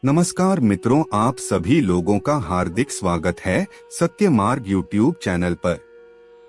नमस्कार मित्रों, आप सभी लोगों का हार्दिक स्वागत है सत्य मार्ग यूट्यूब चैनल पर।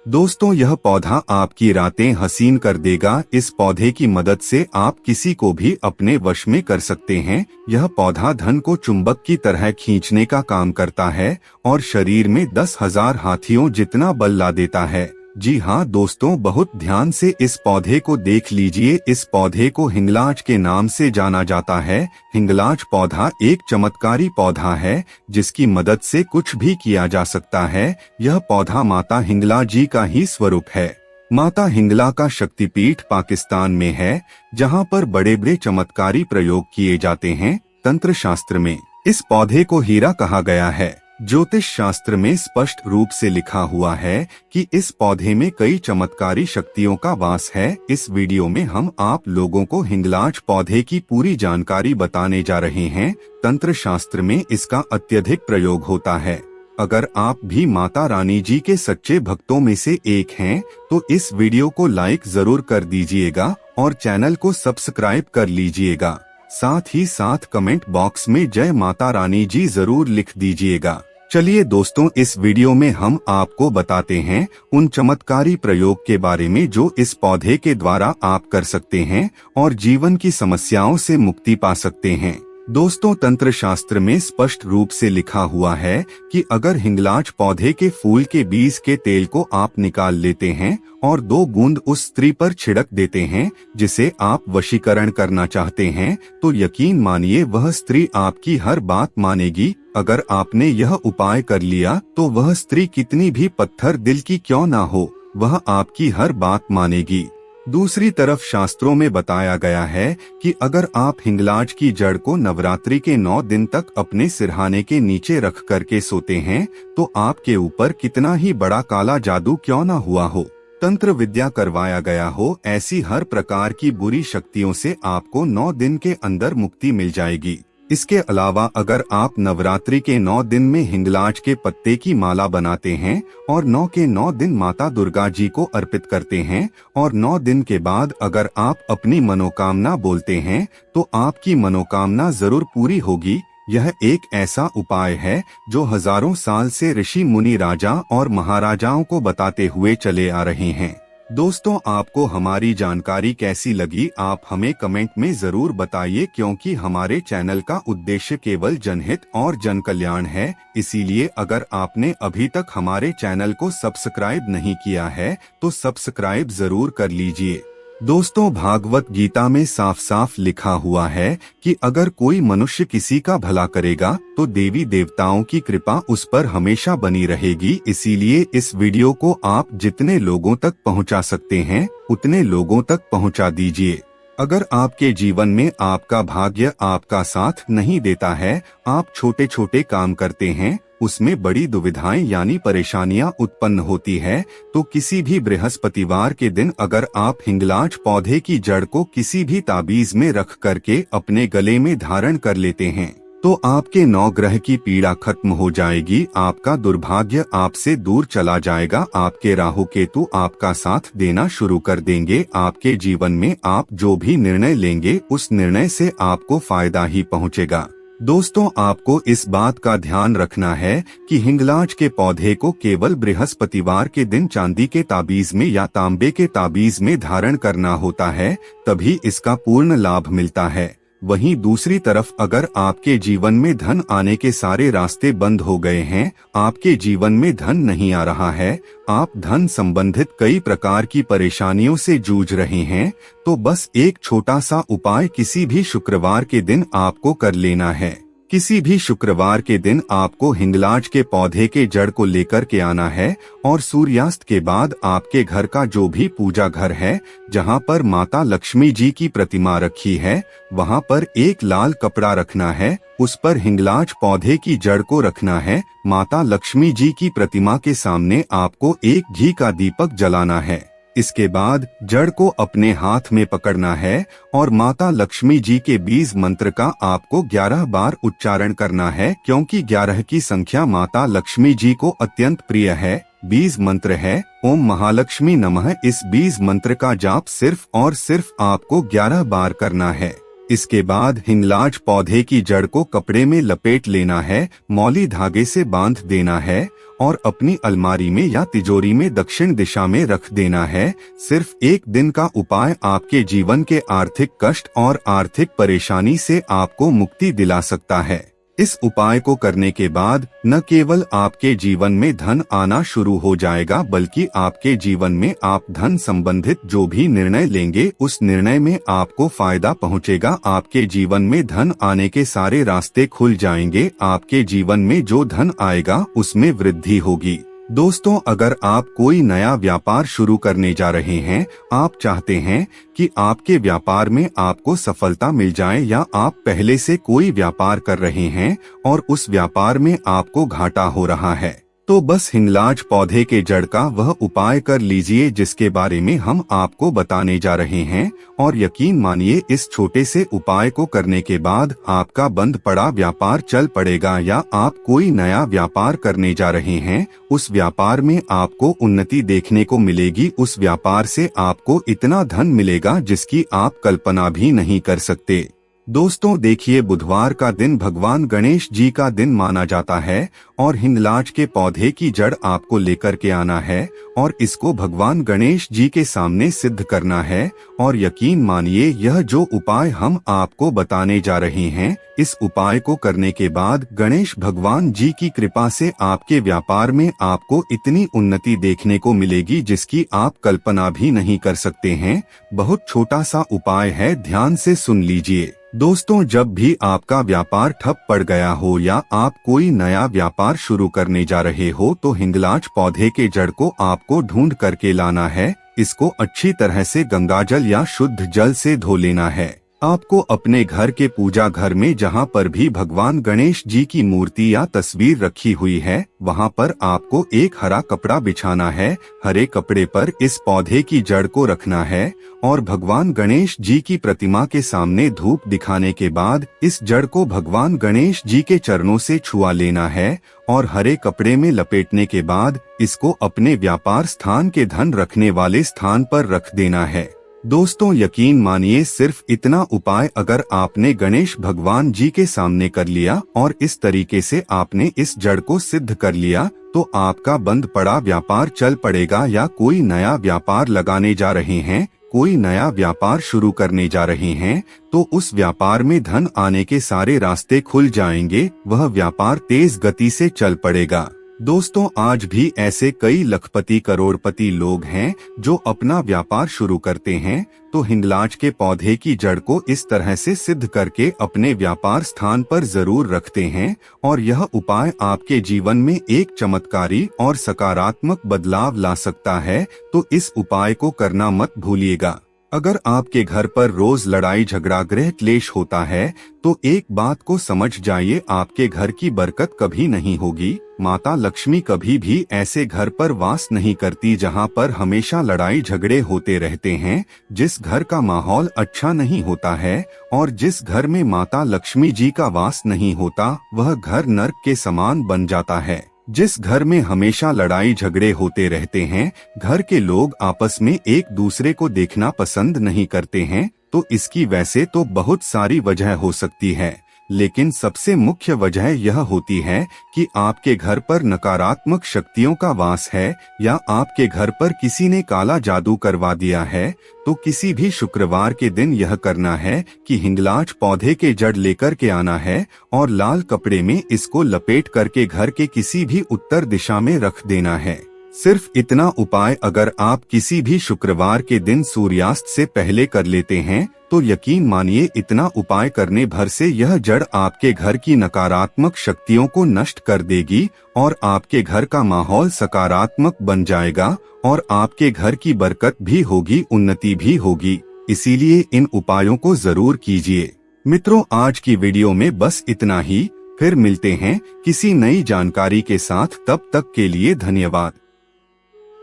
दोस्तों, यह पौधा आपकी रातें हसीन कर देगा। इस पौधे की मदद से आप किसी को भी अपने वश में कर सकते हैं। यह पौधा धन को चुंबक की तरह खींचने का काम करता है और शरीर में 10,000 हाथियों जितना बल ला देता है। जी हाँ दोस्तों, बहुत ध्यान से इस पौधे को देख लीजिए। इस पौधे को हिंगलाज के नाम से जाना जाता है। हिंगलाज पौधा एक चमत्कारी पौधा है जिसकी मदद से कुछ भी किया जा सकता है। यह पौधा माता हिंगला जी का ही स्वरूप है। माता हिंगला का शक्तिपीठ पाकिस्तान में है, जहाँ पर बड़े बड़े चमत्कारी प्रयोग किए जाते हैं। तंत्र शास्त्र में इस पौधे को हीरा कहा गया है। ज्योतिष शास्त्र में स्पष्ट रूप से लिखा हुआ है कि इस पौधे में कई चमत्कारी शक्तियों का वास है। इस वीडियो में हम आप लोगों को हिंगलाज पौधे की पूरी जानकारी बताने जा रहे हैं। तंत्र शास्त्र में इसका अत्यधिक प्रयोग होता है। अगर आप भी माता रानी जी के सच्चे भक्तों में से एक हैं, तो इस वीडियो को लाइक जरूर कर दीजिएगा और चैनल को सब्सक्राइब कर लीजिएगा। साथ ही साथ कमेंट बॉक्स में जय माता रानी जी जरूर लिख दीजिएगा। चलिए दोस्तों, इस वीडियो में हम आपको बताते हैं उन चमत्कारी प्रयोग के बारे में जो इस पौधे के द्वारा आप कर सकते हैं और जीवन की समस्याओं से मुक्ति पा सकते हैं। दोस्तों, तंत्र शास्त्र में स्पष्ट रूप से लिखा हुआ है कि अगर हिंगलाज पौधे के फूल के बीज के तेल को आप निकाल लेते हैं और 2 बूंद उस स्त्री पर छिड़क देते हैं जिसे आप वशीकरण करना चाहते हैं, तो यकीन मानिए वह स्त्री आपकी हर बात मानेगी। अगर आपने यह उपाय कर लिया तो वह स्त्री कितनी भी पत्थर दिल की क्यों ना हो, वह आपकी हर बात मानेगी। दूसरी तरफ शास्त्रों में बताया गया है कि अगर आप हिंगलाज की जड़ को नवरात्रि के 9 दिन तक अपने सिरहाने के नीचे रख करके सोते हैं, तो आपके ऊपर कितना ही बड़ा काला जादू क्यों ना हुआ हो, तंत्र विद्या करवाया गया हो, ऐसी हर प्रकार की बुरी शक्तियों से आपको 9 दिन के अंदर मुक्ति मिल जाएगी। इसके अलावा अगर आप नवरात्रि के 9 दिन में हिंगलाज के पत्ते की माला बनाते हैं और 9 के 9 दिन माता दुर्गा जी को अर्पित करते हैं और 9 दिन के बाद अगर आप अपनी मनोकामना बोलते हैं, तो आपकी मनोकामना जरूर पूरी होगी। यह एक ऐसा उपाय है जो हजारों साल से ऋषि मुनि, राजा और महाराजाओं को बताते हुए चले आ रहे हैं। दोस्तों, आपको हमारी जानकारी कैसी लगी, आप हमें कमेंट में जरूर बताइए, क्योंकि हमारे चैनल का उद्देश्य केवल जनहित और जन कल्याण है। इसीलिए अगर आपने अभी तक हमारे चैनल को सब्सक्राइब नहीं किया है तो सब्सक्राइब जरूर कर लीजिए। दोस्तों, भागवत गीता में साफ साफ लिखा हुआ है कि अगर कोई मनुष्य किसी का भला करेगा तो देवी देवताओं की कृपा उस पर हमेशा बनी रहेगी। इसीलिए इस वीडियो को आप जितने लोगों तक पहुंचा सकते हैं उतने लोगों तक पहुंचा दीजिए। अगर आपके जीवन में आपका भाग्य आपका साथ नहीं देता है, आप छोटे छोटे काम करते हैं, उसमें बड़ी दुविधाएं यानी परेशानियां उत्पन्न होती है, तो किसी भी बृहस्पतिवार के दिन अगर आप हिंगलाज पौधे की जड़ को किसी भी ताबीज में रख करके अपने गले में धारण कर लेते हैं, तो आपके 9 ग्रह की पीड़ा खत्म हो जाएगी। आपका दुर्भाग्य आपसे दूर चला जाएगा। आपके राहु केतु आपका साथ देना शुरू कर देंगे। आपके जीवन में आप जो भी निर्णय लेंगे उस निर्णय से आपको फायदा ही पहुंचेगा। दोस्तों, आपको इस बात का ध्यान रखना है कि हिंगलाज के पौधे को केवल बृहस्पतिवार के दिन चांदी के ताबीज में या तांबे के ताबीज में धारण करना होता है, तभी इसका पूर्ण लाभ मिलता है। वहीं दूसरी तरफ अगर आपके जीवन में धन आने के सारे रास्ते बंद हो गए हैं, आपके जीवन में धन नहीं आ रहा है, आप धन संबंधित कई प्रकार की परेशानियों से जूझ रहे हैं, तो बस एक छोटा सा उपाय किसी भी शुक्रवार के दिन आपको कर लेना है। किसी भी शुक्रवार के दिन आपको हिंगलाज के पौधे के जड़ को लेकर के आना है और सूर्यास्त के बाद आपके घर का जो भी पूजा घर है, जहां पर माता लक्ष्मी जी की प्रतिमा रखी है, वहां पर एक लाल कपड़ा रखना है, उस पर हिंगलाज पौधे की जड़ को रखना है। माता लक्ष्मी जी की प्रतिमा के सामने आपको एक घी का दीपक जलाना है। इसके बाद जड़ को अपने हाथ में पकड़ना है और माता लक्ष्मी जी के बीज मंत्र का आपको 11 बार उच्चारण करना है, क्योंकि 11 की संख्या माता लक्ष्मी जी को अत्यंत प्रिय है। बीज मंत्र है ओम महालक्ष्मी नमः। इस बीज मंत्र का जाप सिर्फ और सिर्फ आपको 11 बार करना है। इसके बाद हिंगलाज पौधे की जड़ को कपड़े में लपेट लेना है, मौली धागे से बांध देना है और अपनी अलमारी में या तिजोरी में दक्षिण दिशा में रख देना है। सिर्फ एक दिन का उपाय आपके जीवन के आर्थिक कष्ट और आर्थिक परेशानी से आपको मुक्ति दिला सकता है। इस उपाय को करने के बाद न केवल आपके जीवन में धन आना शुरू हो जाएगा, बल्कि आपके जीवन में आप धन संबंधित जो भी निर्णय लेंगे उस निर्णय में आपको फायदा पहुंचेगा। आपके जीवन में धन आने के सारे रास्ते खुल जाएंगे। आपके जीवन में जो धन आएगा उसमें वृद्धि होगी। दोस्तों, अगर आप कोई नया व्यापार शुरू करने जा रहे हैं, आप चाहते हैं कि आपके व्यापार में आपको सफलता मिल जाए, या आप पहले से कोई व्यापार कर रहे हैं और उस व्यापार में आपको घाटा हो रहा है, तो बस हिंगलाज पौधे के जड़ का वह उपाय कर लीजिए जिसके बारे में हम आपको बताने जा रहे हैं। और यकीन मानिए, इस छोटे से उपाय को करने के बाद आपका बंद पड़ा व्यापार चल पड़ेगा, या आप कोई नया व्यापार करने जा रहे हैं, उस व्यापार में आपको उन्नति देखने को मिलेगी। उस व्यापार से आपको इतना धन मिलेगा जिसकी आप कल्पना भी नहीं कर सकते। दोस्तों देखिए, बुधवार का दिन भगवान गणेश जी का दिन माना जाता है और हिंगलाज के पौधे की जड़ आपको लेकर के आना है और इसको भगवान गणेश जी के सामने सिद्ध करना है। और यकीन मानिए, यह जो उपाय हम आपको बताने जा रहे हैं, इस उपाय को करने के बाद गणेश भगवान जी की कृपा से आपके व्यापार में आपको इतनी उन्नति देखने को मिलेगी जिसकी आप कल्पना भी नहीं कर सकते हैं। बहुत छोटा सा उपाय है, ध्यान से सुन लीजिए। दोस्तों, जब भी आपका व्यापार ठप पड़ गया हो या आप कोई नया व्यापार शुरू करने जा रहे हो, तो हिंगलाज पौधे के जड़ को आपको ढूंढ करके लाना है। इसको अच्छी तरह से गंगाजल या शुद्ध जल से धो लेना है। आपको अपने घर के पूजा घर में जहाँ पर भी भगवान गणेश जी की मूर्ति या तस्वीर रखी हुई है, वहाँ पर आपको एक हरा कपड़ा बिछाना है। हरे कपड़े पर इस पौधे की जड़ को रखना है और भगवान गणेश जी की प्रतिमा के सामने धूप दिखाने के बाद इस जड़ को भगवान गणेश जी के चरणों से छुआ लेना है और हरे कपड़े में लपेटने के बाद इसको अपने व्यापार स्थान के धन रखने वाले स्थान पर रख देना है। दोस्तों, यकीन मानिए, सिर्फ इतना उपाय अगर आपने गणेश भगवान जी के सामने कर लिया और इस तरीके से आपने इस जड़ को सिद्ध कर लिया, तो आपका बंद पड़ा व्यापार चल पड़ेगा। या कोई नया व्यापार लगाने जा रहे हैं, कोई नया व्यापार शुरू करने जा रहे हैं, तो उस व्यापार में धन आने के सारे रास्ते खुल जाएंगे। वह व्यापार तेज गति से चल पड़ेगा। दोस्तों, आज भी ऐसे कई लखपति करोड़पति लोग हैं जो अपना व्यापार शुरू करते हैं, तो हिंगलाज के पौधे की जड़ को इस तरह से सिद्ध करके अपने व्यापार स्थान पर जरूर रखते हैं। और यह उपाय आपके जीवन में एक चमत्कारी और सकारात्मक बदलाव ला सकता है, तो इस उपाय को करना मत भूलिएगा। अगर आपके घर पर रोज लड़ाई झगड़ा गृह क्लेश होता है, तो एक बात को समझ जाइए, आपके घर की बरकत कभी नहीं होगी। माता लक्ष्मी कभी भी ऐसे घर पर वास नहीं करती जहां पर हमेशा लड़ाई झगड़े होते रहते हैं। जिस घर का माहौल अच्छा नहीं होता है और जिस घर में माता लक्ष्मी जी का वास नहीं होता, वह घर नर्क के समान बन जाता है। जिस घर में हमेशा लड़ाई झगड़े होते रहते हैं, घर के लोग आपस में एक दूसरे को देखना पसंद नहीं करते हैं, तो इसकी वैसे तो बहुत सारी वजह हो सकती है, लेकिन सबसे मुख्य वजह यह होती है कि आपके घर पर नकारात्मक शक्तियों का वास है या आपके घर पर किसी ने काला जादू करवा दिया है। तो किसी भी शुक्रवार के दिन यह करना है कि हिंगलाज पौधे के जड़ लेकर के आना है और लाल कपड़े में इसको लपेट करके घर के किसी भी उत्तर दिशा में रख देना है। सिर्फ इतना उपाय अगर आप किसी भी शुक्रवार के दिन सूर्यास्त से पहले कर लेते हैं, तो यकीन मानिए, इतना उपाय करने भर से यह जड़ आपके घर की नकारात्मक शक्तियों को नष्ट कर देगी और आपके घर का माहौल सकारात्मक बन जाएगा और आपके घर की बरकत भी होगी, उन्नति भी होगी। इसीलिए इन उपायों को जरूर कीजिए। मित्रों, आज की वीडियो में बस इतना ही। फिर मिलते हैं किसी नई जानकारी के साथ। तब तक के लिए धन्यवाद।